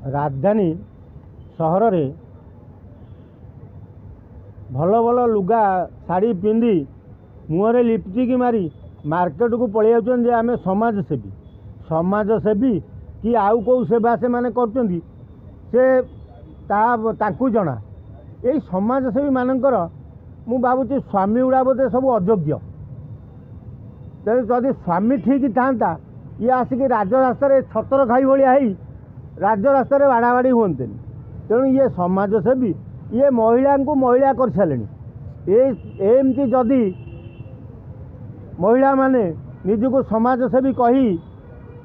राजधानी सहर रे भल भल लुगा शाड़ी पिंधि मुहरे लिपस्टिक मारी मार्केट को पलि जाउछन जे आमे समाजसेवी कि आउ को सेवा से माने करछन्ती से ताकू जना यही समाजसेवी मानकर मु भावुची स्वामी गुड़ा बोधे सब अयोग्य। तेणु जदि स्वामी ठीक था ये आसिक राजरास्त छतर खाई भाया राजरास्त बाड़ाबाड़ी हमें तेणु ये समाजसेवी ये महिला को महिला कर सारे एमती जदि महिला माने निजको समाजसेवी कही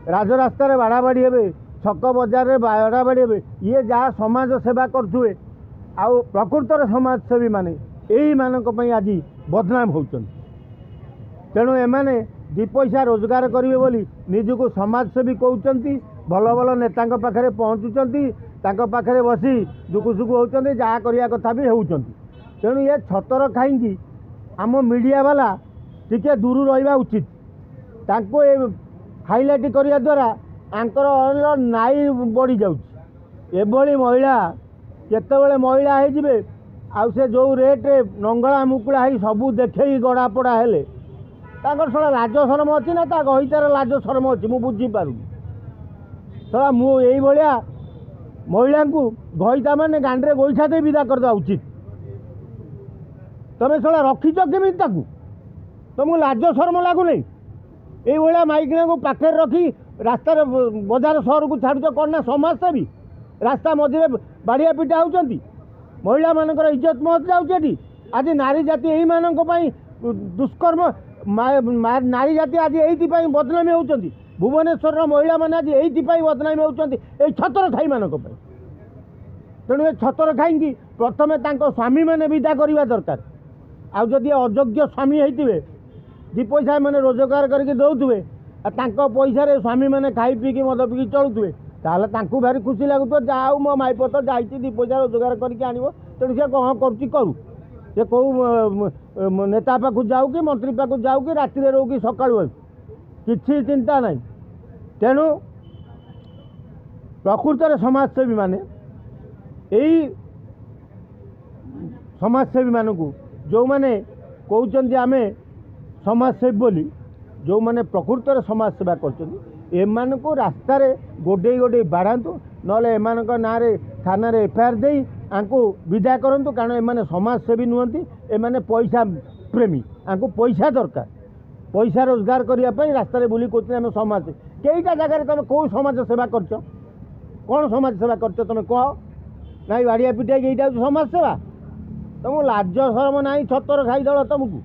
राजरास्त बाड़ाबाड़ी हे छक बजार में बाड़ाबाड़ी हे ये जहाँ समाज सेवा करुए आउ प्रकृतर समाजसेवी माने यही मानक आज बदनाम होती। तेणु एमाने दी पैसा रोजगार करेंगे बोली निजको समाजसेवी कहते भल भल नेता पाखे पहुँचुंट पाखे बसी दुखुसुखु होती जहाँ करने कथा भी होती। तेणु ये छतर खाई आम मीडिया वाला टिके दूर रहा उचित ताको हाइलाइट करने द्वारा आंकर नाई बढ़ी जाऊँगी महिला केतबेले महिला हो आउ से जो रेट्रे नंगला मुकुला है सबू देखे गड़ा पड़ा हेले ताकर सड़ा लाज शरम अच्छी ना ता गहितार लाज शरम अच्छी मु बुझीपार सड़ा मुझे महिला को गहिता मैंने गांडे गोईठा दे विदा करदे उचित। तुम सड़ा रखीच केमी तुमको लाज शरम लगुन ये माइकिना को पाखे रखी रास्ता बजार सहर को छाड़ करना समाजसेवी रास्ता मझे बाड़िया पिटा होती महिला मानकर इज्जत महत जाऊँगी। आज नारी जाति यही मानक दुष्कर्म नारी जाति आज यही बदनामी होती भुवनेश्वर महिला मैंने आज यही बदनामी होती छतर खाई मानक तेणु ये छतर खाई प्रथम स्वामी मैंने विदा करवा दरकार आदि अयोग्य स्वामी होते दी पैसा मैंने रोजगार करके दौथे पैसा स्वामी मैंने खाई पीकी मद पीकी चलुए ताहले तांकु भारी खुशी लगुत जाऊ मो माइपत जाइए दी पैसा रोजगार करके आनिब तेणु सी कौन करू से कौ नेता पाखु जाऊ कि मंत्री पाखु जाऊ कि राति रो कि सका किसी चिंता नहीं। तेणु प्रकृत समाजसेवी माने यही समाजसेवी मानक जो मैंने कहते आमे समाजसेवी बोली जो मैंने प्रकृत समाज सेवा कर रास्तार गोडे गोडे बाढ़ातु ना ना थाना एफआईआर दे विदा करूँ कारण एम समाजसेवी नुहति एमाने पैसा प्रेमी आपको पैसा दरकार पैसा रोजगार करने रास्तार बुली कहते आम समाज कईटा जगह तुम कौ समाज सेवा कर कौन समाज सेवा कर तुम कह ना बाड़िया पिटा यहीटा समाज सेवा तुमको लाज शरम ना छतर खाई दल तुमको